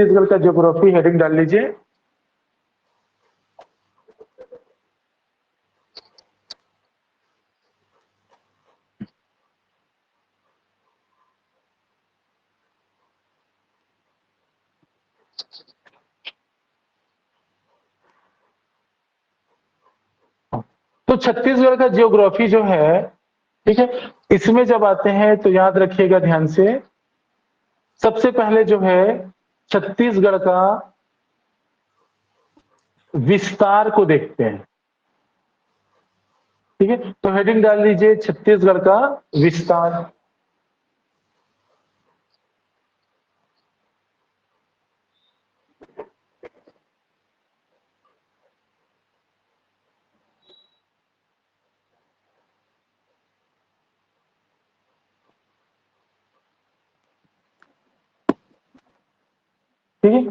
छत्तीसगढ़ का geography heading डाल लीजिए। तो छत्तीसगढ़ का ज्योग्राफी जो है, ठीक है, इसमें जब आते हैं तो याद रखिएगा ध्यान से, सबसे पहले जो है छत्तीसगढ़ का विस्तार को देखते हैं। ठीक है, तो हेडिंग डाल लीजिए छत्तीसगढ़ का विस्तार। ठीक है,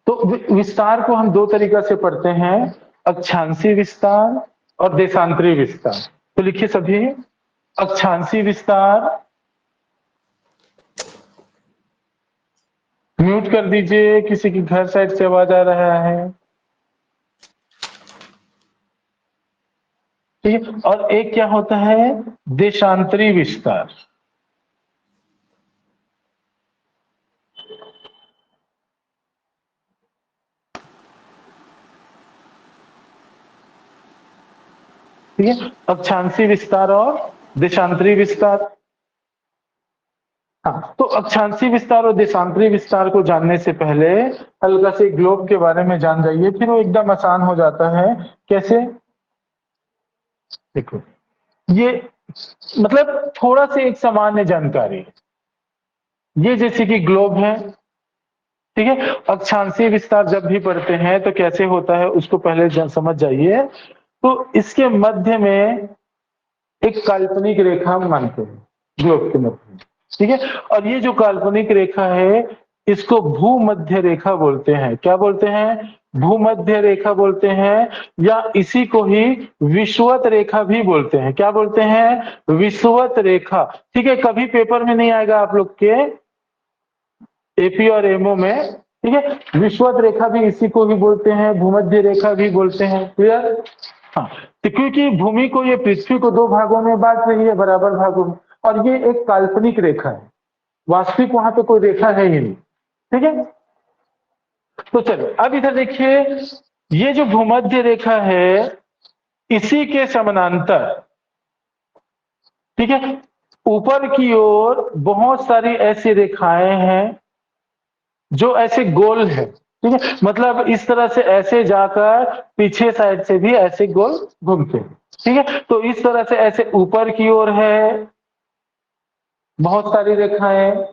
तो विस्तार को हम दो तरीका से पढ़ते हैं, अक्षांशीय विस्तार और देशांतरी विस्तार। तो लिखिए सभी, अक्षांशीय विस्तार, म्यूट कर दीजिए, किसी की घर साइड से आवाज आ रहा है। ठीक है, और एक क्या होता है, देशांतरी विस्तार। ठीक है, अक्षांशीय विस्तार और देशांतरी विस्तार। हाँ, तो अक्षांशीय विस्तार और देशांतरी विस्तार को जानने से पहले हल्का से ग्लोब के बारे में जान जाइए, फिर वो एकदम आसान हो जाता है। कैसे? देखो, ये मतलब थोड़ा सा एक सामान्य जानकारी, ये जैसे कि ग्लोब है, ठीक है, अक्षांशीय विस्तार जब भी पढ़ते हैं तो कैसे होता है उसको पहले समझ जाइए। तो इसके मध्य में एक काल्पनिक रेखा हम मानते हैं, ग्लोब के मध्य में, ठीक है, और ये जो काल्पनिक रेखा है इसको भूमध्य रेखा बोलते हैं। क्या बोलते हैं? भूमध्य रेखा बोलते हैं, या इसी को ही विषुवत रेखा भी बोलते हैं। क्या बोलते हैं? विषुवत रेखा। ठीक है, कभी पेपर में नहीं आएगा आप लोग के एपी और एमओ में, ठीक है, विषुवत रेखा भी इसी को ही बोलते हैं, भूमध्य रेखा भी बोलते हैं। क्लियर? हाँ, तो क्योंकि भूमि को, ये पृथ्वी को दो भागों में बांट रही है, बराबर भागों में, और ये एक काल्पनिक रेखा है, वास्तविक वहां पे कोई रेखा है ही नहीं। ठीक है, तो चलो अब इधर देखिए, ये जो भूमध्य रेखा है इसी के समानांतर, ठीक है, ऊपर की ओर बहुत सारी ऐसी रेखाएं हैं जो ऐसे गोल है। ठीक है, मतलब इस तरह से ऐसे जाकर पीछे साइड से भी ऐसे गोल घूमते हैं। ठीक है, तो इस तरह से ऐसे ऊपर की ओर है बहुत सारी रेखाएं,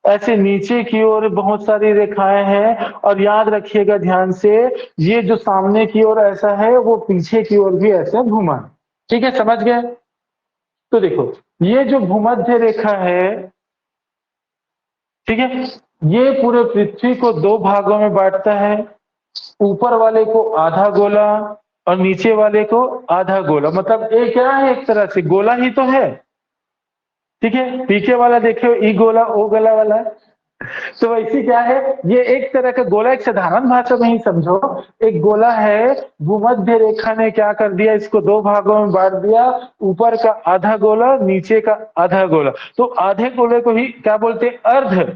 ऐसे नीचे की ओर बहुत सारी रेखाएं हैं, और याद रखिएगा ध्यान से, ये जो सामने की ओर ऐसा है वो पीछे की ओर भी ऐसे घुमा है। ठीक है, समझ गए? तो देखो, ये जो भूमध्य रेखा है, ठीक है, ये पूरे पृथ्वी को दो भागों में बांटता है, ऊपर वाले को आधा गोला और नीचे वाले को आधा गोला। मतलब ये क्या है, एक तरह से गोला ही तो है। ठीक है, पीछे वाला देखियो ई गोला ओ गोला वाला, तो वैसे क्या है, ये एक तरह का गोला, एक साधारण भाषा में ही समझो, एक गोला है, भूमध्य रेखा ने क्या कर दिया, इसको दो भागों में बांट दिया, ऊपर का आधा गोला नीचे का आधा गोला। तो आधे गोले को ही क्या बोलते हैं? अर्ध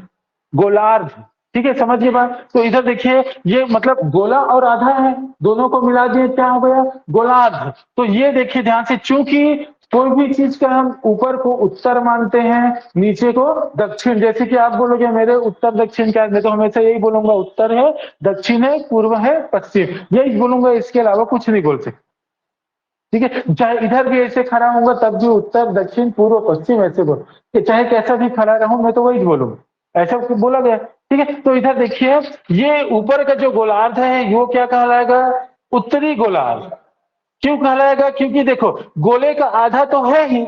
गोलार्ध। ठीक है, समझिए बात। तो इधर देखिए, ये मतलब गोला और आधा है, दोनों को मिला दिए क्या हो गया? गोलार्ध। तो ये देखिए ध्यान से, चूंकि कोई भी चीज का हम ऊपर को उत्तर मानते हैं, नीचे को दक्षिण, जैसे कि आप बोलोगे मेरे उत्तर दक्षिण क्या है, मैं तो हमेशा यही बोलूंगा, उत्तर है, दक्षिण है, पूर्व है, पश्चिम, यही बोलूंगा, इसके अलावा कुछ नहीं बोल सकते। ठीक है, चाहे इधर भी ऐसे खड़ा होऊंगा तब भी उत्तर दक्षिण पूर्व पश्चिम ऐसे बोलो, चाहे कैसा भी खड़ा रहूं मैं तो वही बोलूंगा, ऐसा बोला गया। ठीक है, तो इधर देखिए, ये ऊपर का जो गोलार्ध है वो क्या कहलाएगा? उत्तरी गोलार्ध। क्यों कहलाएगा? क्योंकि देखो, गोले का आधा तो है ही,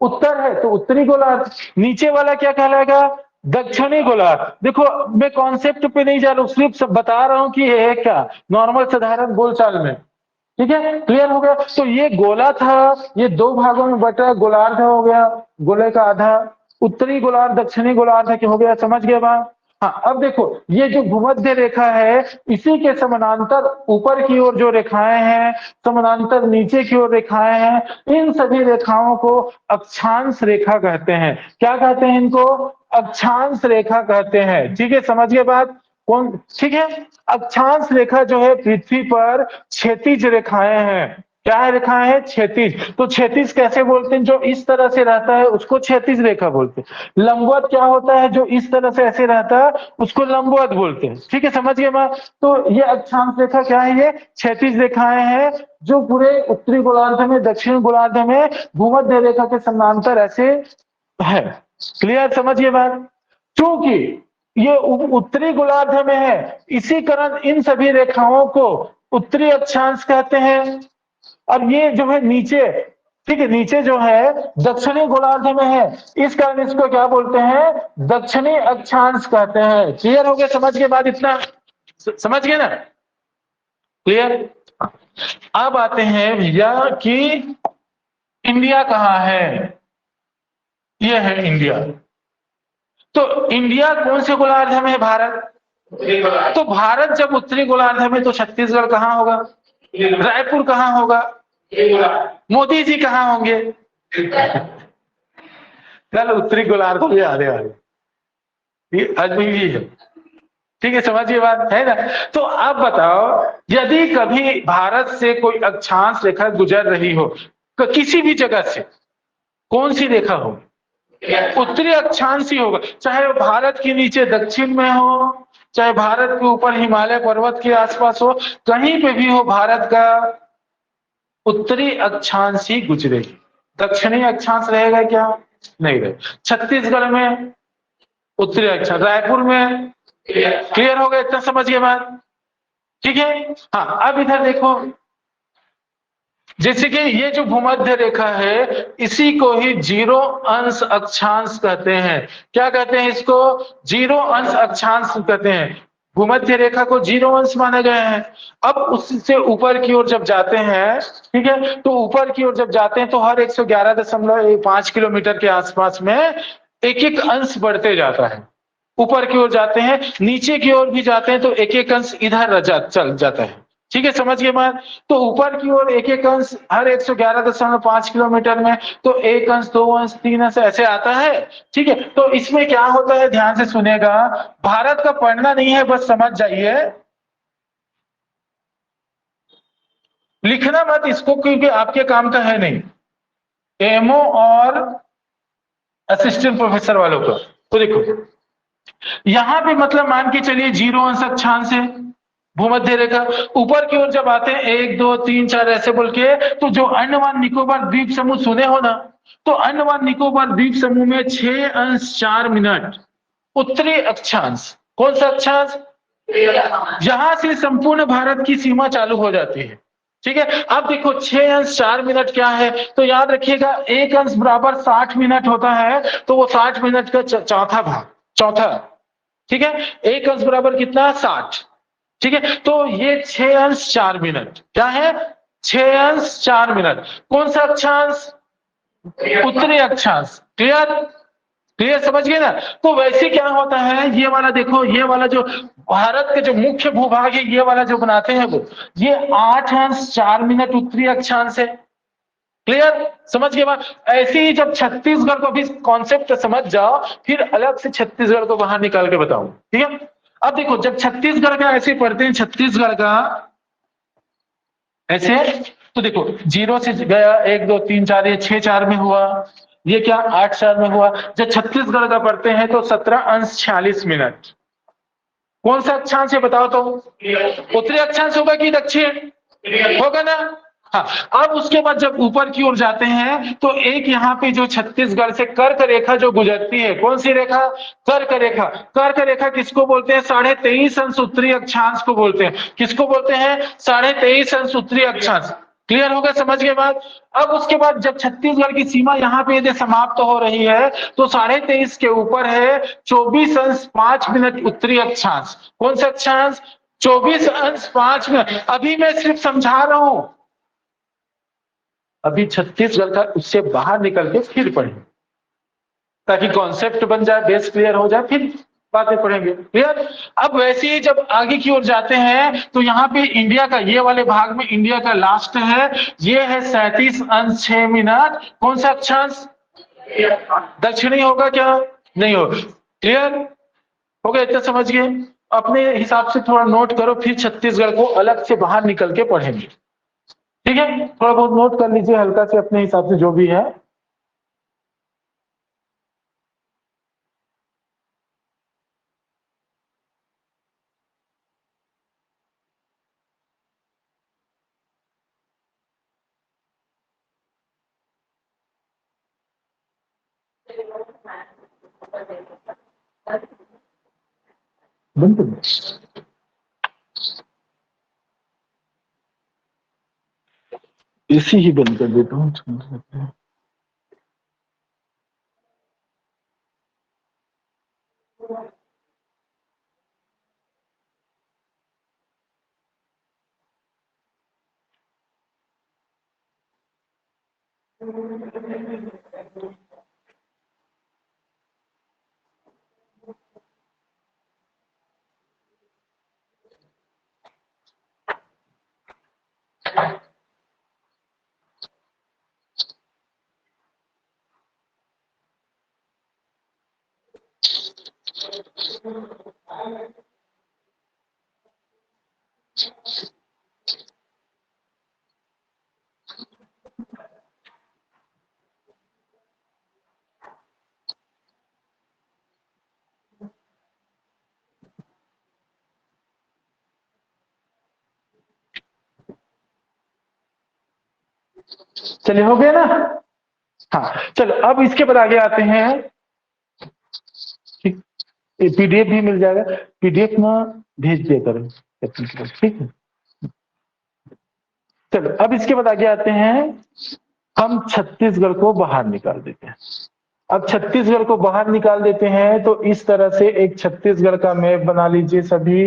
उत्तर है, तो उत्तरी गोलार्ध। नीचे वाला क्या कहलाएगा? दक्षिणी गोलार्ध। देखो, मैं कॉन्सेप्ट पे नहीं जा रहा हूं, सिर्फ सब बता रहा हूं कि ये है क्या, नॉर्मल साधारण बोलचाल में। ठीक है, क्लियर हो गया? तो ये गोला था, ये दो भागों में बटा, गोलार्ध हो गया, गोले का आधा, उत्तरी गोलार्ध दक्षिणी गोलार्ध है कि हो गया, समझ गए बात? हाँ, अब देखो ये जो भूमध्य रेखा है इसी के समानांतर ऊपर की ओर जो रेखाएं हैं, समानांतर नीचे की ओर रेखाएं हैं, इन सभी रेखाओं को अक्षांश रेखा कहते हैं। क्या कहते हैं इनको? अक्षांश रेखा कहते हैं। ठीक है, समझिए बात। कौन? ठीक है, अक्षांश रेखा जो है पृथ्वी पर क्षैतिज रेखाएं हैं। क्या है? रेखाएं हैं क्षैतिज। तो क्षैतिज कैसे बोलते हैं? जो इस तरह से रहता है उसको क्षैतिज रेखा बोलते हैं। लंबवत क्या होता है? जो इस तरह से ऐसे रहता है उसको लंबवत बोलते हैं। ठीक है, समझ गए बात। तो ये अक्षांश रेखा क्या है? ये क्षैतिज रेखाएं हैं जो पूरे उत्तरी गोलार्ध में, दक्षिण गोलार्ध में भूमध्य रेखा के समानांतर ऐसे है। क्लियर? समझिए बात। क्योंकि ये उत्तरी गोलार्ध में है, इसी कारण इन सभी रेखाओं को उत्तरी अक्षांश कहते हैं। और ये जो है नीचे, ठीक है, नीचे जो है दक्षिणी गोलार्ध में है, इस कारण इसको क्या बोलते हैं? दक्षिणी अक्षांश कहते हैं। क्लियर हो गया? समझ के बाद इतना समझ गए ना? क्लियर? अब आते हैं भैया कि इंडिया कहाँ है। ये है इंडिया। तो इंडिया कौन से गोलार्ध में है? भारत। तो भारत जब उत्तरी गोलार्ध में, तो छत्तीसगढ़ कहाँ होगा? रायपुर कहाँ होगा? मोदी जी कहाँ होंगे? कल उत्तरी गोलार्ध में आने वाले, ये अजमेर है। ठीक है, समझिए बात है ना। तो अब बताओ, यदि कभी भारत से कोई अक्षांश रेखा गुजर रही हो किसी भी जगह से, कौन सी रेखा हो? उत्तरी अक्षांश ही होगा। चाहे वो भारत के नीचे दक्षिण में हो, चाहे भारत के ऊपर हिमालय पर्वत के आसपास हो, कहीं पे भी हो, भारत का उत्तरी अक्षांश ही गुजरेगी। दक्षिणी अक्षांश रहेगा क्या? नहीं रहेगा। छत्तीसगढ़ में उत्तरी अक्षांश, रायपुर में। क्लियर हो गया? इतना समझिए बात। ठीक है। हाँ, अब इधर देखो, जैसे कि ये जो भूमध्य रेखा है इसी को ही जीरो अंश अक्षांश कहते हैं। क्या कहते हैं इसको? जीरो अंश अक्षांश कहते हैं। भूमध्य रेखा को जीरो अंश माने गए हैं। अब उससे ऊपर की ओर जब जाते हैं, ठीक है, तो ऊपर की ओर जब जाते हैं तो हर 111.5 किलोमीटर के आसपास में एक एक अंश बढ़ते जाता है। ऊपर की ओर जाते हैं, नीचे की ओर भी जाते हैं तो एक एक अंश इधर चल जाता है। ठीक है, समझ गए बात। तो ऊपर की ओर एक एक अंश हर 111.5 किलोमीटर में, तो एक अंश, दो अंश, तीन अंश ऐसे आता है। ठीक है, तो इसमें क्या होता है, ध्यान से सुनेगा। भारत का पढ़ना नहीं है, बस समझ जाइए, लिखना मत इसको, क्योंकि आपके काम का है नहीं। एमओ और असिस्टेंट प्रोफेसर वालों का। तो देखो यहां पे मतलब मान के चलिए जीरो अंश अक्षांश है भूमध्य रेखा। ऊपर की ओर जब आते हैं 1 2 3 4 ऐसे बोल के, तो जो अंडमान निकोबार द्वीप समूह सुने हो ना, तो अंडमान निकोबार द्वीप समूह में 6 अंश 4 मिनट उत्तरी अक्षांश। कौन सा अक्षांश? यहां से संपूर्ण भारत की सीमा चालू हो जाती है। ठीक है, अब देखो 6 अंश 4 मिनट क्या है, तो याद रखिएगा एक अंश बराबर 60 मिनट होता है, तो वो 60 मिनट का चौथा भाग, चौथा। ठीक है, एक अंश बराबर कितना? 60। ठीक है, तो ये 6 अंश 4 मिनट क्या है? 6 अंश 4 मिनट। कौन सा अक्षांश? उत्तरी अक्षांश। क्लियर? क्लियर, समझ गए ना। तो वैसे क्या होता है, ये वाला देखो, ये वाला जो भारत के जो मुख्य भूभाग है, ये वाला जो बनाते हैं वो, ये 8 अंश 4 मिनट उत्तरी अक्षांश है। क्लियर, समझ गए बात। ऐसे ही जब छत्तीसगढ़ को भी कॉन्सेप्ट समझ जाओ, फिर अलग से छत्तीसगढ़ को बाहर निकाल के बताऊं। ठीक है, अब देखो जब छत्तीसगढ़ का ऐसे पढ़ते हैं, छत्तीसगढ़ का ऐसे, तो देखो जीरो से गया 1 2 3 4, ये 6 4 में हुआ, ये क्या 8 4 में हुआ। जब छत्तीसगढ़ का पढ़ते हैं तो 17 अंश 46 मिनट। कौन सा अक्षांश है बताओ तो? उत्तरी अक्षांश होगा कि दक्षिण? होगा ना। हाँ, अब उसके बाद जब ऊपर की ओर जाते हैं तो एक यहाँ पे जो छत्तीसगढ़ से कर्क रेखा जो गुजरती है, कौन सी रेखा? कर्क रेखा। कर्क रेखा किसको बोलते हैं? 23.5 अंश उत्तरी अक्षांश को बोलते हैं। किसको बोलते हैं? 23.5 अंश उत्तरी अक्षांश। क्लियर होगा? समझ गए बात। अब उसके बाद जब छत्तीसगढ़ की सीमा यहाँ पे यदि समाप्त हो रही है, तो 23.5 के ऊपर है 24 अंश 5 मिनट उत्तरी अक्षांश। कौन सा अक्षांश? 24 अंश 5 मिनट। अभी मैं सिर्फ समझा रहा हूं, अभी छत्तीसगढ़ का उससे बाहर निकल के फिर पढ़ें, ताकि कॉन्सेप्ट बन जाए, बेस क्लियर हो जाए, फिर बातें पढ़ेंगे। क्लियर? अब वैसे ही जब आगे की ओर जाते हैं तो यहाँ पे इंडिया का ये वाले भाग में इंडिया का लास्ट है, ये है 37 अंश 6 मिनट। कौन सा अक्षांश? दक्षिणी होगा क्या? नहीं होगा। क्लियर हो गया? इतना समझ गए? अपने हिसाब से थोड़ा नोट करो, फिर छत्तीसगढ़ को अलग से बाहर निकल के पढ़ेंगे। ठीक है, थोड़ा बहुत नोट कर लीजिए हल्का से अपने हिसाब से जो भी है। बंद कर दो। एसी ही बंद कर देता हूँ। चलिए, हो गया ना? हाँ, चलो अब इसके बाद आगे आते हैं। ठीक, पीडीएफ भी मिल जाएगा, पीडीएफ ना भेज दिया करो। ठीक है, चलो अब इसके बाद आगे आते हैं। हम छत्तीसगढ़ को बाहर निकाल देते हैं। अब छत्तीसगढ़ को बाहर निकाल देते हैं तो इस तरह से एक छत्तीसगढ़ का मैप बना लीजिए सभी।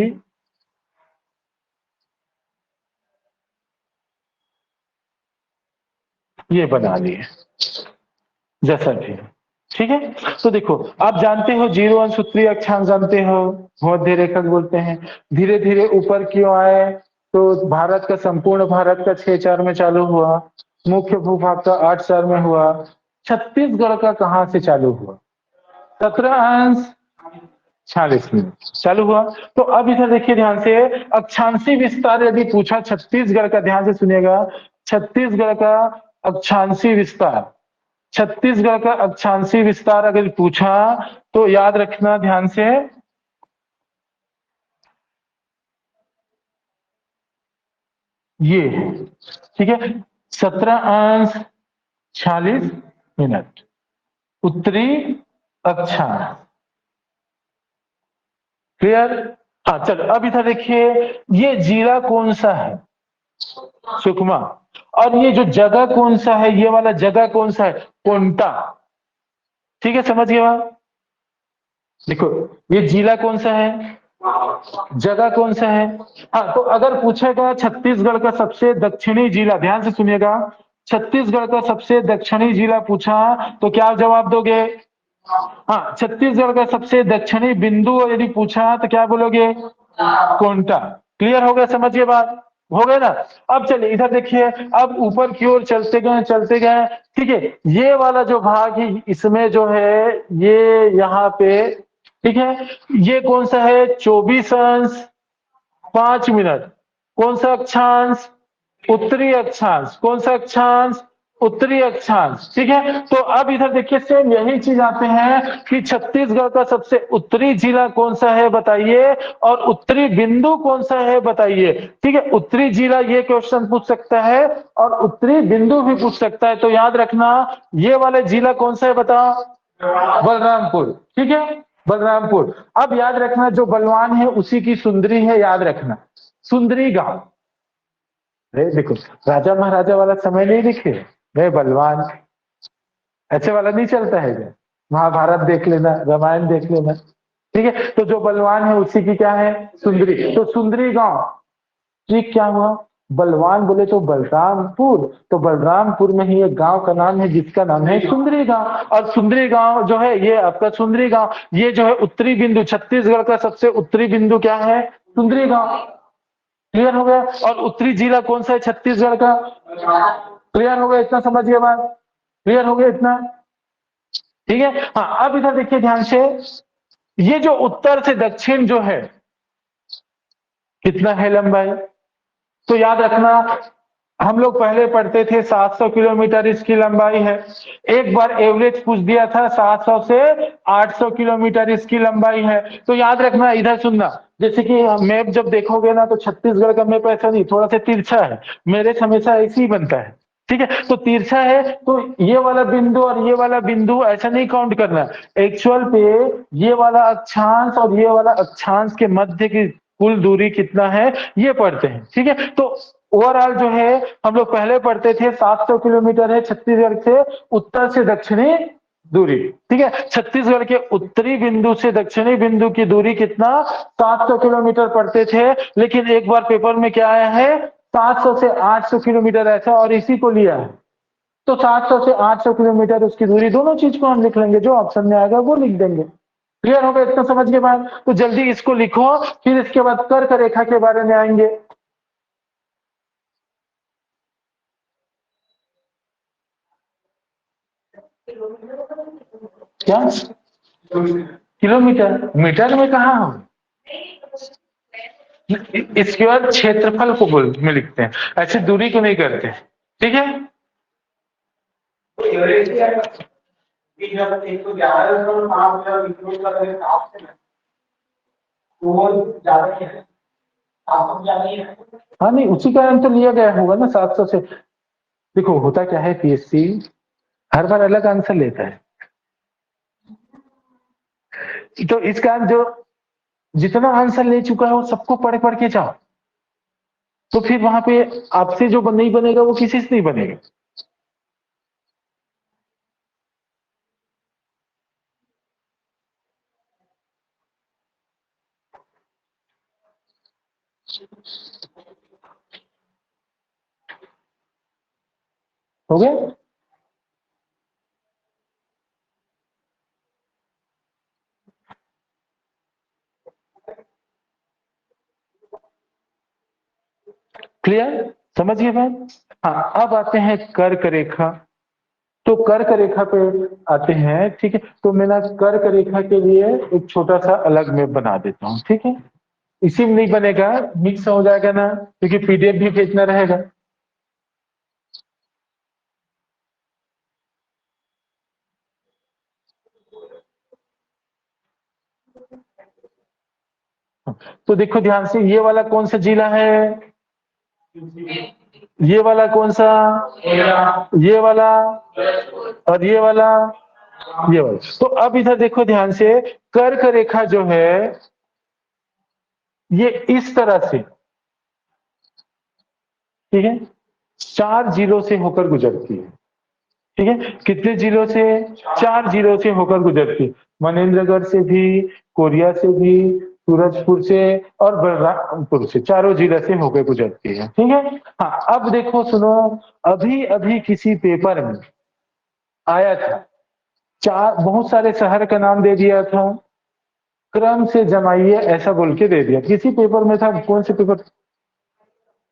ये बना लिए जैसा भी है। ठीक है, तो देखो आप जानते हो जीरो अंश उत्तरी अक्षांश जानते हो, भूमध्य रेखा बोलते हैं। धीरे धीरे ऊपर क्यों आए? तो भारत का संपूर्ण भारत का 6-4 में चालू हुआ, मुख्य भूभाग का 8-4 में हुआ। छत्तीसगढ़ का कहां से चालू हुआ? 17 अंश 46 मिनट चालू हुआ। तो अब इधर देखिए ध्यान से, अक्षांशी विस्तार यदि पूछा छत्तीसगढ़ का, ध्यान से सुनिएगा, छत्तीसगढ़ का अक्षांशी विस्तार, छत्तीसगढ़ का अक्षांशी विस्तार अगर पूछा तो याद रखना ध्यान से, ये ठीक है, 17 अंश 46 मिनट उत्तरी अक्षांश। क्लियर? हाँ चलो अब इधर देखिए, ये जिला कौन सा है? सुकमा। और ये जो जगह कौन सा है? ये वाला जगह कौन सा है? कोंटा। ठीक है, समझ गए बात? देखो ये जिला कौन सा है, जगह कौन सा है। हाँ, तो अगर पूछेगा छत्तीसगढ़ का सबसे दक्षिणी जिला, ध्यान से सुनिएगा, छत्तीसगढ़ का सबसे दक्षिणी जिला पूछा तो क्या जवाब दोगे? हाँ, छत्तीसगढ़ का सबसे दक्षिणी बिंदु यदि पूछा तो क्या बोलोगे? कोंटा। क्लियर हो गया? समझिए बात, हो गया ना? अब चलिए इधर देखिए, अब ऊपर की ओर चलते गए। ठीक है, ये वाला जो भाग है इसमें जो है ये यहाँ पे, ठीक है, ये कौन सा है? 24 अंश 5 मिनट। कौन सा अक्षांश? उत्तरी अक्षांश। कौन सा अक्षांश? उत्तरी अक्षांश। ठीक है, तो अब इधर देखिए सेम यही चीज आते हैं कि छत्तीसगढ़ का सबसे उत्तरी जिला कौन सा है बताइए, और उत्तरी बिंदु कौन सा है बताइए। ठीक है, उत्तरी जिला ये क्वेश्चन पूछ सकता है और उत्तरी बिंदु भी पूछ सकता है, तो याद रखना ये वाले जिला कौन सा है बताओ? बलरामपुर। ठीक है, बलरामपुर। अब याद रखना जो बलवान है उसी की सुंदरी है, याद रखना, सुंदरी गांव। अरे देखो, राजा महाराजा वाला समय नहीं दिखे, वे बलवान, ऐसे वाला नहीं चलता है क्या? महाभारत देख लेना, रामायण देख लेना। ठीक है, तो जो बलवान है उसी की क्या है? सुंदरी। तो सुंदरी गांव, ठीक क्या हुआ? बलवान बोले तो बलरामपुर, तो बलरामपुर में ही एक गांव का नाम है जिसका नाम है सुंदरी गांव। और सुंदरी गांव जो है ये आपका सुंदरी गांव, ये जो है उत्तरी बिंदु, छत्तीसगढ़ का सबसे उत्तरी बिंदु क्या है? सुंदरी गांव। क्लियर हो गया? और उत्तरी जिला कौन सा है छत्तीसगढ़ का? क्लियर हो गया? इतना समझिए बात, क्लियर हो गया इतना? ठीक है। हाँ, अब इधर देखिए ध्यान से, ये जो उत्तर से दक्षिण जो है कितना है लंबाई? तो याद रखना, हम लोग पहले पढ़ते थे 700 किलोमीटर इसकी लंबाई है। एक बार एवरेज पूछ दिया था 700 से 800 किलोमीटर इसकी लंबाई है। तो याद रखना, इधर सुनना, जैसे कि मैप जब देखोगे ना तो छत्तीसगढ़ का मैप ऐसा नहीं, थोड़ा सा तिरछा है, मेरे से हमेशा ऐसे ही बनता है। ठीक है, तो तिरछा है तो ये वाला बिंदु और ये वाला बिंदु ऐसा नहीं काउंट करना। एक्चुअल पे ये वाला अक्षांश और ये वाला अक्षांश के मध्य की कुल दूरी कितना है ये पढ़ते हैं। ठीक है, तो ओवरऑल जो है हम लोग पहले पढ़ते थे 700 किलोमीटर है छत्तीसगढ़ से उत्तर से दक्षिणी दूरी। ठीक है, छत्तीसगढ़ के उत्तरी बिंदु से दक्षिणी बिंदु की दूरी कितना? 700 किलोमीटर पढ़ते थे। लेकिन एक बार पेपर में क्या आया है? 700 से 800 किलोमीटर ऐसा, और इसी को लिया है। तो 700 से 800 किलोमीटर उसकी दूरी, दोनों चीज को हम लिख लेंगे, जो ऑप्शन में आएगा वो लिख देंगे। क्लियर हो गया? इतना समझ के बाद तो जल्दी इसको लिखो, फिर इसके बाद कर्क रेखा के बारे में आएंगे। क्या किलोमीटर? मीटर में कहा हम स्क्वायर क्षेत्रफल को बोल में लिखते हैं, ऐसे दूरी को नहीं करते। ठीक है, हाँ नहीं उसी कारण तो लिया गया होगा ना 700 से। देखो होता क्या है, पीएससी हर बार अलग आंसर लेता है, तो इस कारण जो जितना आंसर ले चुका है वो सबको पढ़ पढ़ के जाओ, तो फिर वहां पे आपसे जो नहीं बनेगा वो किसी से नहीं बनेगा। हो गया? क्लियर? समझिए बात। हाँ, अब आते हैं कर्क रेखा। तो कर्क रेखा पे आते हैं। ठीक है, तो मैं ना कर्क रेखा के लिए एक छोटा सा अलग मैप बना देता हूँ। ठीक है, इसी में नहीं बनेगा, मिक्स हो जाएगा ना, क्योंकि पीडीएफ भी भेजना रहेगा। तो देखो ध्यान से, ये वाला कौन सा जिला है? ये वाला कौन सा? ये वाला? और ये वाला? ये वाला। तो अब इधर देखो ध्यान से, कर्क रेखा जो है ये इस तरह से, ठीक है, 4 जिलों से होकर गुजरती है। ठीक है, कितने जिलों से? 4 जिलों से होकर गुजरती है। मनेन्द्रगढ़ से भी, कोरिया से भी, सूरजपुर से और बलरामपुर से, चारों जिले से होकर गुजरती है। ठीक है। हाँ, अब देखो सुनो, अभी अभी किसी पेपर में आया था, चार बहुत सारे शहर का नाम दे दिया था, क्रम से जमाइए ऐसा बोल के दे दिया। किसी पेपर में था, कौन से पेपर?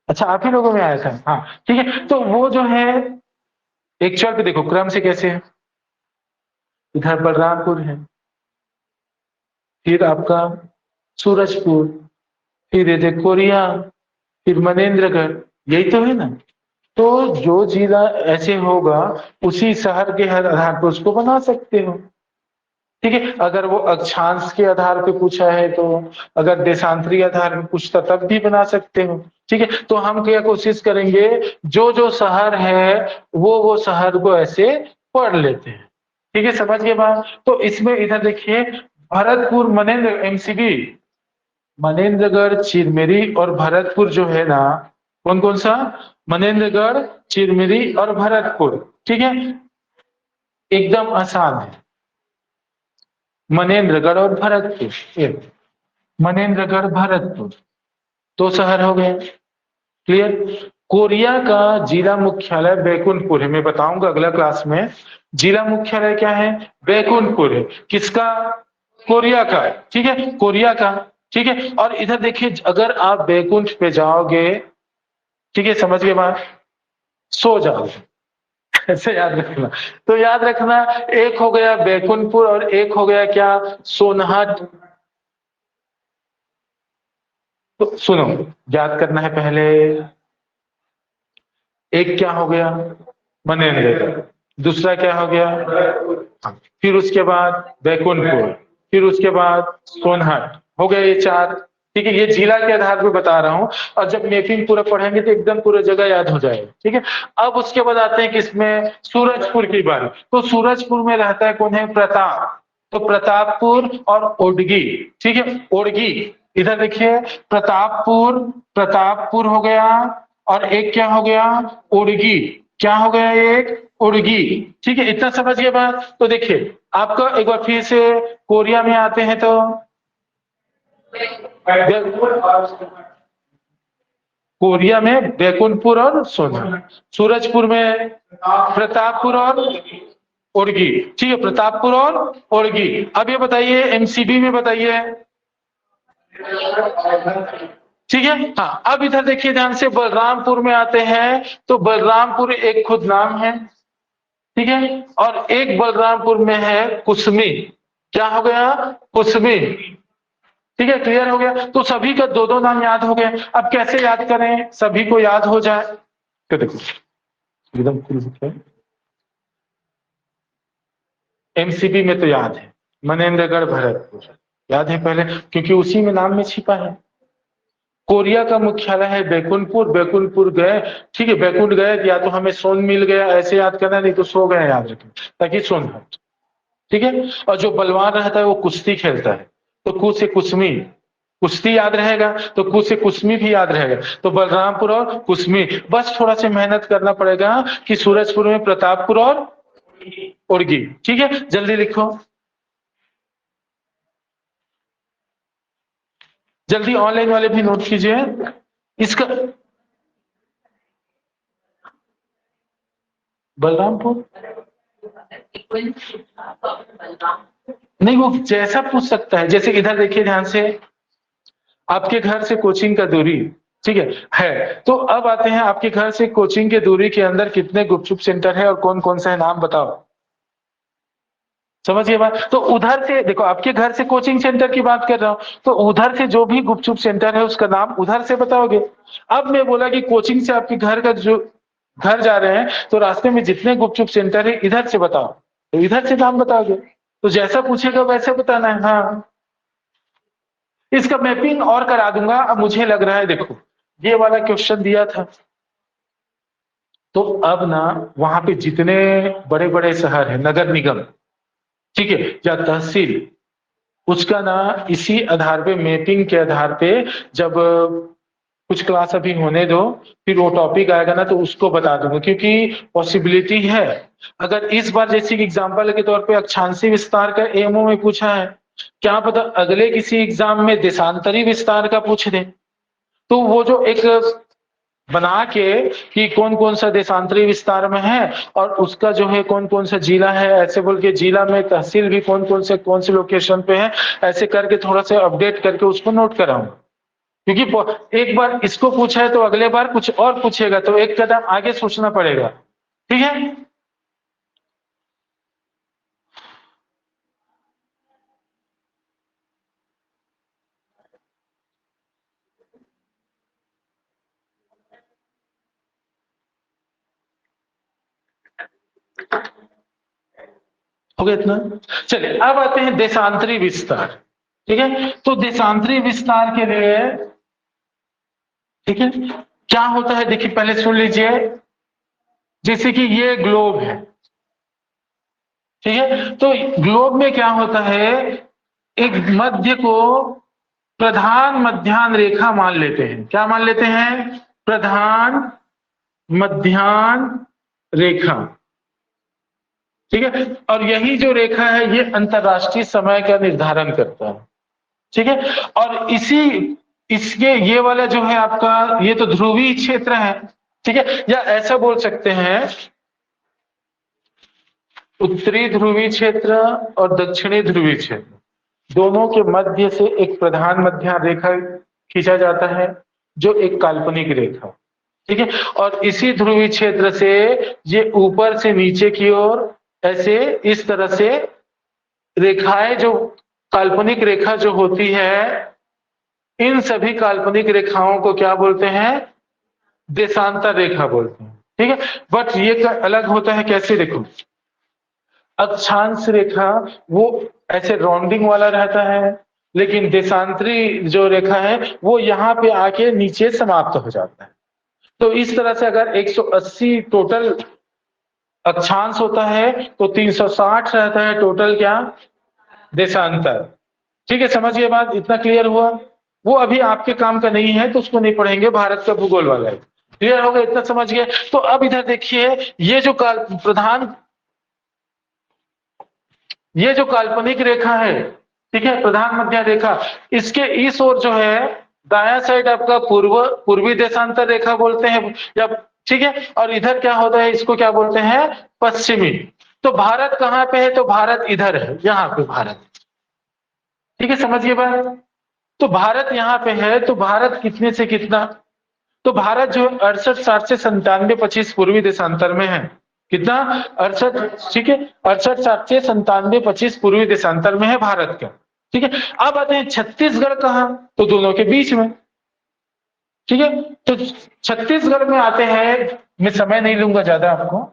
अच्छा, आप ही लोगों में आया था। हाँ ठीक है, तो वो जो है एक्चुअल पे देखो क्रम से कैसे है। इधर बलरामपुर है, फिर आपका सूरजपुर, फिर ये कोरिया, फिर मनेन्द्रगढ़, यही तो है ना। तो जो जिला ऐसे होगा उसी शहर के हर आधार पर उसको बना सकते हो। ठीक है, अगर वो अक्षांश के आधार पे पूछा है तो, अगर देशांतरी आधार पे पूछता तब भी बना सकते हो। ठीक है, तो हम क्या कोशिश करेंगे, जो जो शहर है वो शहर को ऐसे पढ़ लेते हैं। ठीक है, समझ गए बात? तो इसमें इधर देखिए, भरतपुर, मनेन्द्र, एमसीबी, मनेन्द्रगढ़, चिरमिरी और भरतपुर जो है ना, कौन कौन सा? मनेन्द्रगढ़, चिरमिरी और भरतपुर। ठीक है, एकदम आसान है। मनेन्द्रगढ़ और भरतपुर, एक मनेन्द्रगढ़, भरतपुर, दो शहर हो गए। क्लियर? कोरिया का जिला मुख्यालय बैकुंठपुर है। मैं बताऊंगा अगला क्लास में। जिला मुख्यालय क्या है? बैकुंठपुर है। किसका? कोरिया का। ठीक है, कोरिया का। ठीक है, और इधर देखिए, अगर आप बैकुंठ पे जाओगे, ठीक है, समझ गए बात, सो जाओगे। ऐसे याद रखना। तो याद रखना, एक हो गया बैकुंठपुर और एक हो गया क्या? सोनहट। तो सुनो, याद करना है पहले। एक क्या हो गया? मनेन्द्रगढ़। दूसरा क्या हो गया? हाँ। फिर उसके बाद बैकुंठपुर, फिर उसके बाद सोनहट। हो गए ये चार। ठीक है, ये जिला के आधार पर बता रहा हूं, और जब मैपिंग पूरा पढ़ेंगे तो एकदम पूरा जगह याद हो जाएगा। ठीक है, अब उसके बाद आते हैं किसमें? सूरजपुर की बारी। तो सूरजपुर में रहता है कौन? है प्रताप। तो प्रतापपुर और ओडगी। ठीक है, ओडगी। इधर देखिए, प्रतापपुर, प्रतापपुर हो गया, और एक क्या हो गया? उड़गी। क्या हो गया? एक उड़गी। ठीक है, इतना समझ गए बात? तो देखिए, आपका एक बार फिर से कोरिया में आते हैं तो कोरिया में बैकुंठपुर और सोना, सूरजपुर में प्रतापपुर और उड़गी। ठीक है, प्रतापपुर और उड़गी। अब ये बताइए एमसीबी में बताइए। ठीक है, हाँ, अब इधर देखिए ध्यान से, बलरामपुर में आते हैं तो बलरामपुर एक खुद नाम है। ठीक है, और एक बलरामपुर में है कुसमी। क्या हो गया? कुसमी। ठीक है, क्लियर हो गया? तो सभी का दो दो नाम याद हो गए। अब कैसे याद करें सभी को याद हो जाए? तो देखो, एकदम एमसीबी में तो याद है, मनेन्द्रगढ़, भरतपुर। याद है पहले, क्योंकि उसी में नाम में छिपा है। कोरिया का मुख्यालय है बैकुंठपुर। बैकुंठपुर गए, ठीक है, बैकुंठ गए, या तो हमें सोन मिल गया, ऐसे याद करना, नहीं तो सो गए, याद रखें, ताकि सोनहट। ठीक है, और जो बलवान रहता है वो कुश्ती खेलता है, तो कु से कुसमी, कुश्ती याद रहेगा, तो कु से कुसमी भी याद रहेगा। तो बलरामपुर और कुसमी। बस थोड़ा सा मेहनत करना पड़ेगा कि सूरजपुर में प्रतापपुर और उड़गी। ठीक है, जल्दी लिखो, जल्दी, ऑनलाइन वाले भी नोट कीजिए इसका। बलरामपुर नहीं, वो जैसा पूछ सकता है। जैसे इधर देखिए ध्यान से, आपके घर से कोचिंग का दूरी, ठीक है, तो अब आते हैं आपके घर से कोचिंग के दूरी के अंदर कितने गुपचुप सेंटर है और कौन कौन सा है, नाम बताओ। समझिए बात? तो उधर से देखो, आपके घर से कोचिंग सेंटर की बात कर रहा हूं, तो उधर से जो भी गुपचुप सेंटर है उसका नाम उधर से बताओगे। अब मैं बोला कि कोचिंग से आपके घर का जो घर जा रहे हैं, तो रास्ते में जितने गुपचुप सेंटर है इधर से बताओ, तो इधर से नाम बताओगे। तो जैसा पूछेगा वैसे बताना है। हाँ, इसका मैपिंग और करा दूंगा। अब मुझे लग रहा है, देखो, ये वाला क्वेश्चन दिया था, तो अब ना वहां पे जितने बड़े बड़े शहर है, नगर निगम, ठीक है, या तहसील, उसका ना इसी आधार पे, मैपिंग के आधार पे, जब कुछ क्लास अभी होने दो, फिर वो टॉपिक आएगा ना तो उसको बता दूंगा, क्योंकि पॉसिबिलिटी है, अगर इस बार जैसे एग्जांपल के तौर पे अक्षांशीय विस्तार का एमओ में पूछा है, क्या पता अगले किसी एग्जाम में देशांतरी विस्तार का पूछ दे। तो वो जो एक बना के कि कौन कौन सा देशांतरी विस्तार में है, और उसका जो है कौन कौन सा जिला है, ऐसे बोल के जिला में तहसील भी कौन से लोकेशन पे है, ऐसे करके थोड़ा सा अपडेट करके उसको नोट कराऊं। क्योंकि एक बार इसको पूछा है तो अगले बार कुछ और पूछेगा, तो एक कदम आगे सोचना पड़ेगा। ठीक है, हो गया इतना। चलिए, अब आते हैं देशांतरी विस्तार। ठीक है, तो देशांतरी विस्तार के लिए, ठीक है, क्या होता है देखिए, पहले सुन लीजिए। जैसे कि ये ग्लोब है, ठीक है, तो ग्लोब में क्या होता है, एक मध्य को प्रधान मध्याह्न रेखा मान लेते हैं। क्या मान लेते हैं? प्रधान मध्याह्न रेखा। ठीक है, और यही जो रेखा है ये अंतरराष्ट्रीय समय का निर्धारण करता है। ठीक है, और इसी इसके ये वाला जो है आपका, ये तो ध्रुवीय क्षेत्र है। ठीक है, या ऐसा बोल सकते हैं उत्तरी ध्रुवीय क्षेत्र और दक्षिणी ध्रुवीय क्षेत्र दोनों के मध्य से एक प्रधान मध्य रेखा खींचा जाता है जो एक काल्पनिक रेखा, ठीक है। और इसी ध्रुवीय क्षेत्र से ये ऊपर से नीचे की ओर ऐसे इस तरह से रेखाएं, जो काल्पनिक रेखा जो होती है, इन सभी काल्पनिक रेखाओं को क्या बोलते हैं? देशांतर रेखा बोलते हैं, ठीक है। बट ये अलग होता है, कैसे? देखो, अक्षांश रेखा वो ऐसे राउंडिंग वाला रहता है, लेकिन देशांतरी जो रेखा है वो यहाँ पे आके नीचे समाप्त हो जाता है। तो इस तरह से अगर 180 टोटल अक्षांश होता है तो 360 रहता है टोटल क्या? देशांतर। ठीक है, समझिए बात, इतना क्लियर हुआ? वो अभी आपके काम का नहीं है तो उसको नहीं पढ़ेंगे, भारत का भूगोल वाला है। क्लियर हो गया? इतना समझ गए? तो अब इधर देखिए, ये जो ये जो काल्पनिक रेखा है, ठीक है, प्रधान मध्य रेखा, इसके इस ओर जो है दाया साइड आपका पूर्वी देशांतर रेखा बोलते हैं, या ठीक है, और इधर क्या होता है, इसको क्या बोलते हैं? पश्चिमी। तो भारत कहाँ पे है? तो भारत इधर है, यहाँ पे भारत। ठीक है, समझिए बात। तो भारत यहाँ पे है, तो भारत कितने से कितना? तो भारत जो 68 से 97-25 पूर्वी देशांतर में है। कितना? 68, ठीक है, 68 से 97-25 पूर्वी देशांतर में है भारत का। ठीक है, अब आते हैं छत्तीसगढ़ कहाँ? तो दोनों के बीच में। ठीक है, तो छत्तीसगढ़ में आते हैं, मैं समय नहीं लूंगा ज्यादा आपको।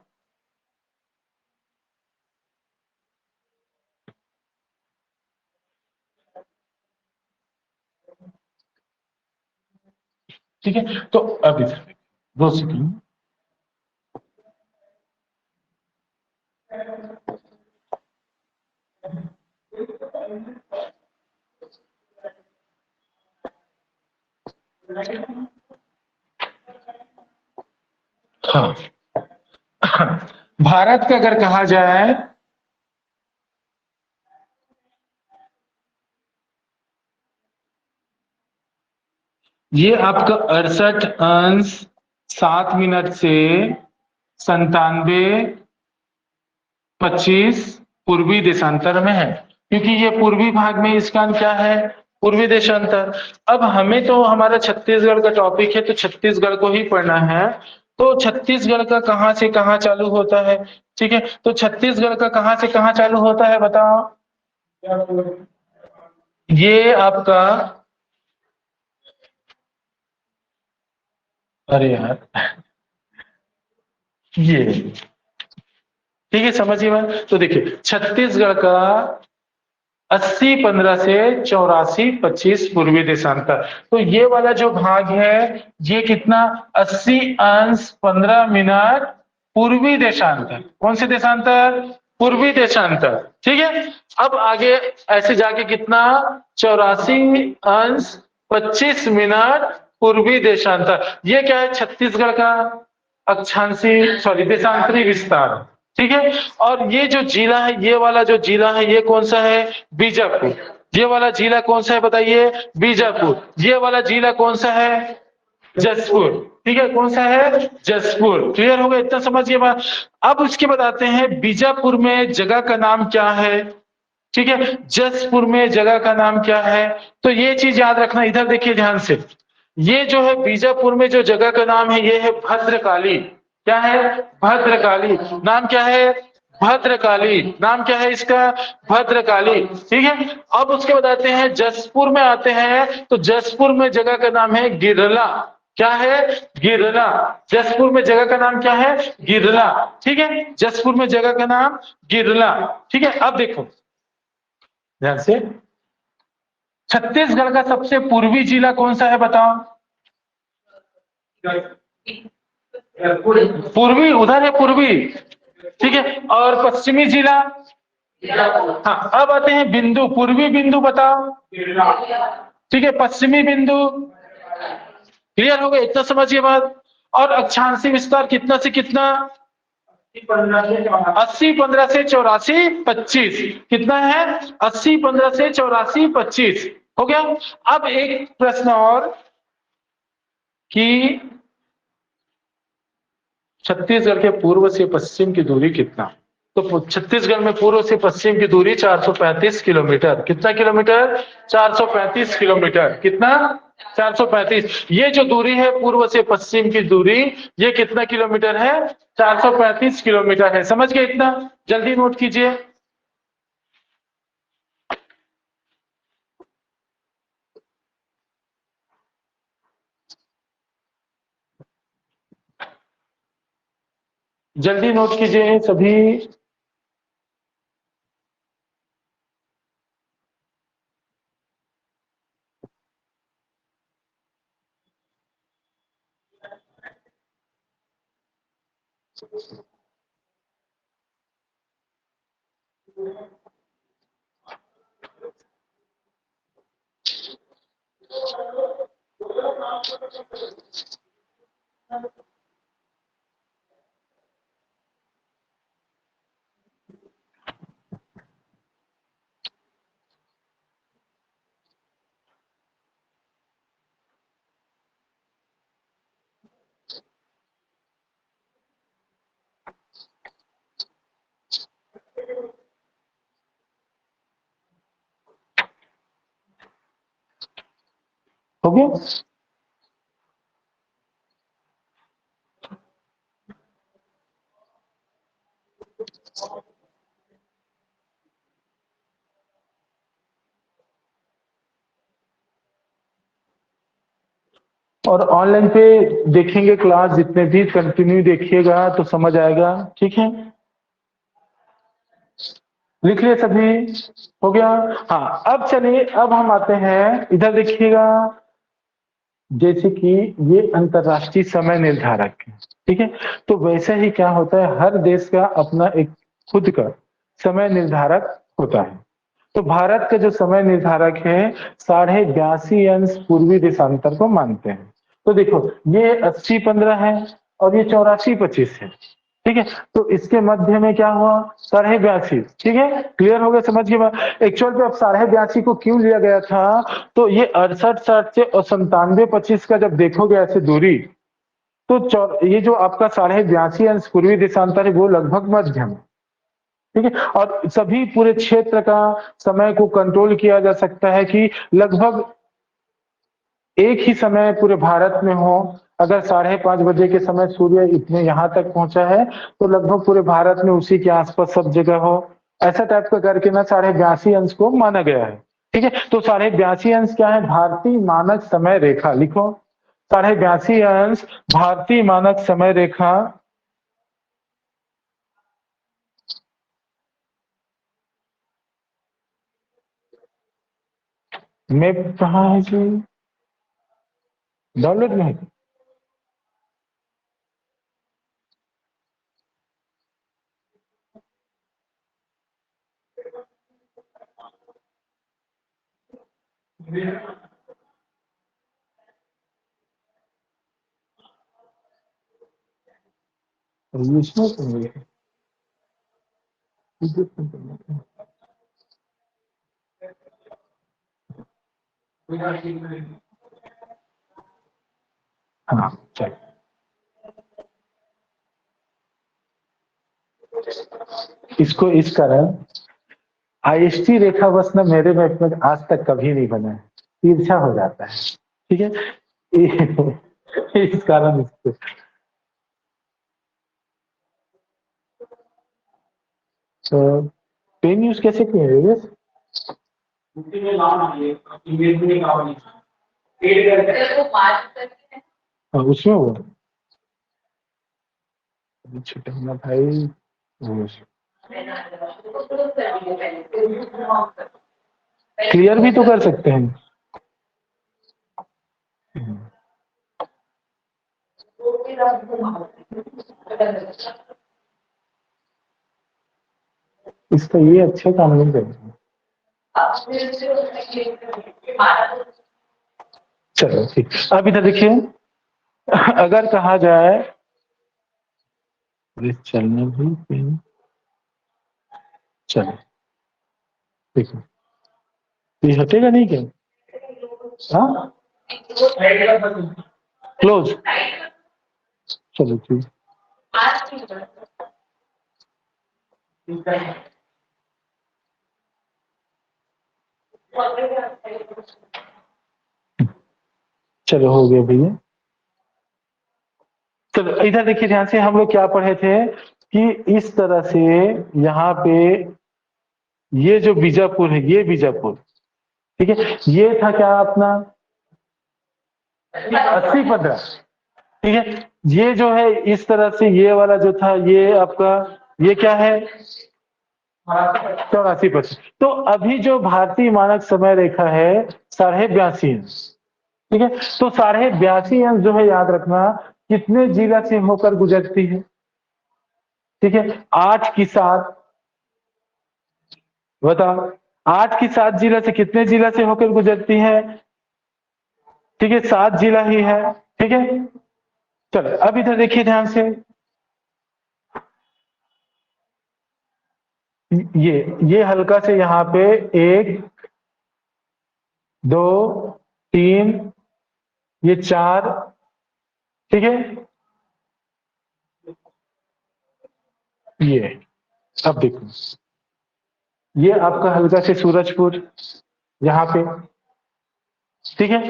ठीक है, तो अब इधर 2 सेकंड। हाँ, भारत का अगर कहा जाए, ये आपका 68 अंश 7 मिनट से 97-25 पूर्वी देशांतर में है, क्योंकि ये पूर्वी भाग में इसका क्या है? पूर्वी देशांतर। अब हमें तो हमारा छत्तीसगढ़ का टॉपिक है, तो छत्तीसगढ़ को ही पढ़ना है। तो छत्तीसगढ़ का कहां से कहां चालू होता है? ठीक है, तो छत्तीसगढ़ का कहां से कहां चालू होता है बताओ? ये आपका, अरे यार, ये, ठीक है, समझिए बात। तो देखिए, छत्तीसगढ़ का 80-15 से 84-25 पूर्वी देशांतर। तो ये वाला जो भाग है, ये कितना? 80 अंश 15 मिनट पूर्वी देशांतर। कौन से देशांतर? पूर्वी देशांतर। ठीक है, अब आगे ऐसे जाके कितना? 84 अंश 25 मिनट पूर्वी देशांतर। ये क्या है? छत्तीसगढ़ का अक्षांशी, सॉरी, देशांतरी विस्तार। ठीक है, और ये जो जिला है, ये वाला जो जिला है, ये कौन सा है? बीजापुर। ये वाला जिला कौन सा है बताइए? बीजापुर। ये वाला जिला कौन सा है? जसपुर। ठीक है, कौन सा है? जसपुर। क्लियर हो गया? इतना समझिए बात। अब उसके बाद आते हैं, बीजापुर में जगह का नाम क्या है? ठीक है, जसपुर में जगह का नाम क्या है? तो ये चीज याद रखना। इधर देखिए ध्यान से, ये जो है बीजापुर में जो जगह का नाम है, ये है भद्रकाली। क्या है? भद्रकाली। नाम क्या है? भद्रकाली। नाम क्या है इसका? भद्रकाली। ठीक है, अब उसके बाद आते हैं जसपुर में आते हैं, तो जसपुर में जगह का नाम है गिरला। क्या है? गिरला। जसपुर में जगह का नाम क्या है? गिरला। ठीक है, जसपुर में जगह का नाम गिरला। ठीक है, अब देखो ध्यान से, छत्तीसगढ़ का सबसे पूर्वी जिला कौन सा है बताओ? पूर्वी, उधर है पूर्वी। ठीक है, और पश्चिमी जिला? हाँ, अब आते हैं बिंदु। पूर्वी बिंदु बताओ। ठीक है, पश्चिमी बिंदु। क्लियर हो गया? इतना समझिए बात। और अक्षांशी विस्तार कितना से कितना? 80-15 से 84-25। कितना है? 80-15 से 84-25। हो गया। अब एक प्रश्न और, कि छत्तीसगढ़ के पूर्व से पश्चिम की दूरी कितना? तो छत्तीसगढ़ में पूर्व से पश्चिम की दूरी 435 किलोमीटर। कितना किलोमीटर? 435 किलोमीटर। कितना? 435। ये जो दूरी है पूर्व से पश्चिम की दूरी, ये कितना किलोमीटर है? 435 किलोमीटर है। समझ गए इतना? जल्दी नोट कीजिए। जल्दी नोट कीजिए सभी। हो गया? और ऑनलाइन पे देखेंगे क्लास, जितने भी कंटिन्यू देखिएगा तो समझ आएगा। ठीक है, लिख लिए सभी? हो गया? हाँ, अब चलिए, अब हम आते हैं इधर देखिएगा। जैसे कि ये अंतरराष्ट्रीय समय निर्धारक है, ठीक है। तो वैसे ही क्या होता है, हर देश का अपना एक खुद का समय निर्धारक होता है। तो भारत का जो समय निर्धारक है 82.5 पूर्वी देशांतर को मानते हैं। तो देखो, ये 80-15 है और ये 84-25 है। ठीक है, तो इसके मध्य में क्या हुआ? 82.5। ठीक है, क्लियर हो गया? समझ के बाद एक्चुअल पे अब 82.5 को क्यों लिया गया था? तो ये 68-60 से और 97-25 का जब देखोगे ऐसे दूरी, तो ये जो आपका 82.5 अंश पूर्वी देशांतर है वो लगभग मध्यम है। ठीक है, और सभी पूरे क्षेत्र का समय को कंट्रोल किया जा सकता है कि लगभग एक ही समय पूरे भारत में हो। अगर 5:30 बजे के समय सूर्य इतने यहाँ तक पहुंचा है, तो लगभग पूरे भारत में उसी के आसपास सब जगह हो। ऐसा टाइप का करके ना 82.5 अंश को माना गया है। ठीक है, तो 82.5 अंश क्या है? भारतीय मानक समय रेखा। लिखो, 82.5 अंश भारतीय मानक समय रेखा में कहा है जी? डाउनलोड में है? इसमें तो नहीं है। हाँ, चल, इसको इस कारण आईएसटी रेखा बस ना मेरे मैथ में आज तक कभी नहीं बना है, ईर्ष्या हो जाता है। ठीक है, इस कारण इसको। तो पेन यूज कैसे किए हैं? हाँ, उसमें हुआ छोटा ना भाई। क्लियर भी तो कर सकते हैं। इसका ये अच्छा काम नहीं करता। चलो ठीक, अब इधर देखिए, अगर कहा जाए चलने भी पेन, चलो ठीक है, ये हटेगा नहीं क्या? हाँ, क्लोज, चलो ठीक। चलो हो गया भैया। चलो इधर देखिए ध्यान से, हम लोग क्या पढ़े थे कि इस तरह से यहाँ पे ये जो बीजापुर है, ये बीजापुर, ठीक है, ये था क्या अपना 80-15, ठीक है। ये जो है इस तरह से ये वाला जो था ये आपका, ये क्या है 84%। तो अभी जो भारतीय मानक समय रेखा है 82.5 अंश, ठीक है। तो 82.5 अंश जो है याद रखना कितने जिला से होकर गुजरती है, ठीक है। 8 की 7, बताओ 8 की 7 जिला से कितने जिला से होकर गुजरती है, ठीक है, 7 जिला ही है, ठीक है। चलो अब इधर देखिए ध्यान से, ये हल्का से यहाँ पे 1 2 3, ये 4, ठीक है। ये अब देखो, ये आपका हल्का से सूरजपुर यहाँ पे, ठीक है।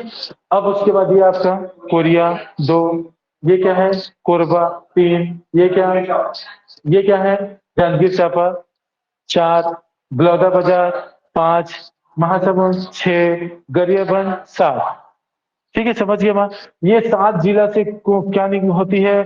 अब उसके बाद ये आपका कोरिया 2, ये क्या है कोरबा 3, ये क्या है, ये क्या है जांजगीर चांपा 4, बलौदाबाजार 5, महासमुंद 6, गरियाबंद 7, ठीक है। समझिए माँ, ये 7 जिला से को क्या होती है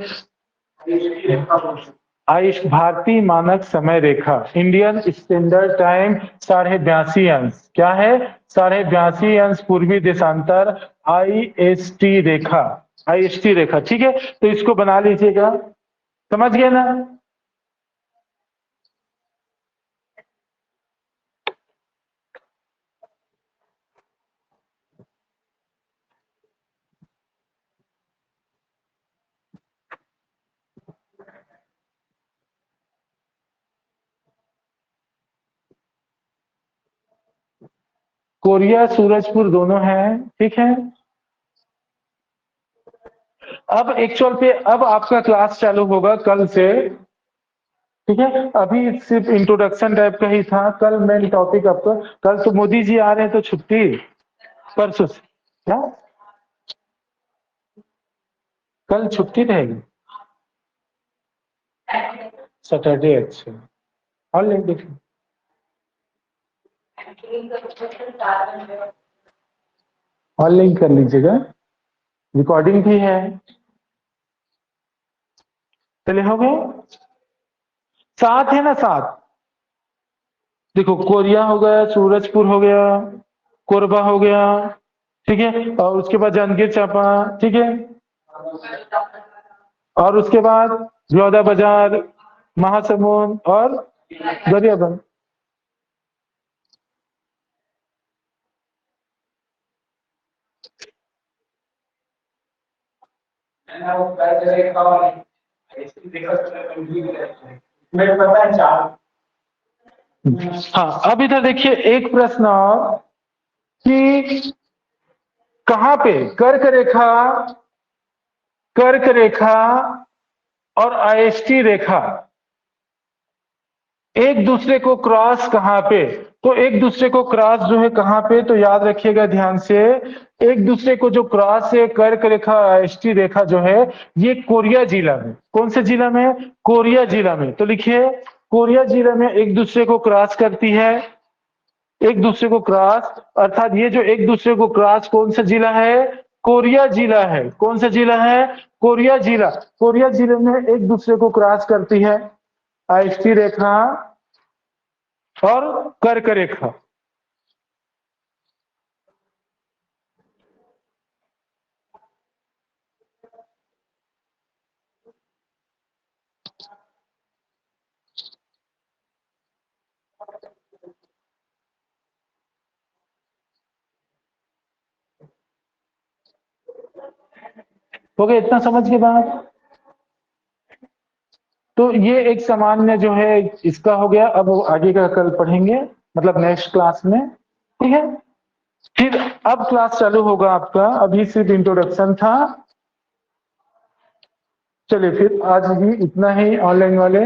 आयुष भारतीय मानक समय रेखा, इंडियन स्टैंडर्ड टाइम 82.5 अंश, क्या है 82.5 अंश पूर्वी देशांतर IST रेखा, IST रेखा, ठीक है। तो इसको बना लीजिएगा, समझ गए ना। कोरिया सूरजपुर दोनों हैं, ठीक है। अब एक्चुअल पे अब आपका क्लास चालू होगा कल से, ठीक है। अभी सिर्फ इंट्रोडक्शन टाइप का ही था, कल मेन टॉपिक आपका, कल तो मोदी जी आ रहे हैं तो छुट्टी, परसों से क्या कल छुट्टी रहेगी सैटरडे, अच्छा और लिंक देखिए, और लिंक कर लीजिएगा, रिकॉर्डिंग भी है। चले हो गए, 7 है ना 7, देखो कोरिया हो गया, सूरजपुर हो गया, कोरबा हो गया, ठीक है, और उसके बाद जांजगीर चांपा, ठीक है, और उसके बाद बलौदाबाजार, महासमुंद और गरियाबंद। हाँ अब इधर देखिए एक प्रश्न और कि कहां पे कर्क रेखा और IST रेखा एक दूसरे को क्रॉस कहां पे, तो एक दूसरे को क्रॉस जो है कहां पे, तो याद रखिएगा ध्यान से, एक दूसरे को जो क्रॉस है कर्क रेखा IST रेखा जो है ये कोरिया जिला में, कौन से जिला में, कोरिया जिला में, तो लिखिए कोरिया जिला में एक दूसरे को क्रॉस करती है, एक दूसरे को क्रॉस, अर्थात ये जो एक दूसरे को क्रॉस कौन सा जिला है, कोरिया जिला है, कौन सा जिला है, कोरिया जिला, कोरिया जिले में एक दूसरे को क्रॉस करती है IST रेखा और कर्क रेखा। हो गया इतना समझ के बाद, तो ये एक सामान्य जो है इसका हो गया, अब आगे का कल पढ़ेंगे, मतलब नेक्स्ट क्लास में, ठीक है। फिर अब क्लास चालू होगा आपका, अभी सिर्फ इंट्रोडक्शन था, चलिए फिर आज ही इतना ही ऑनलाइन वाले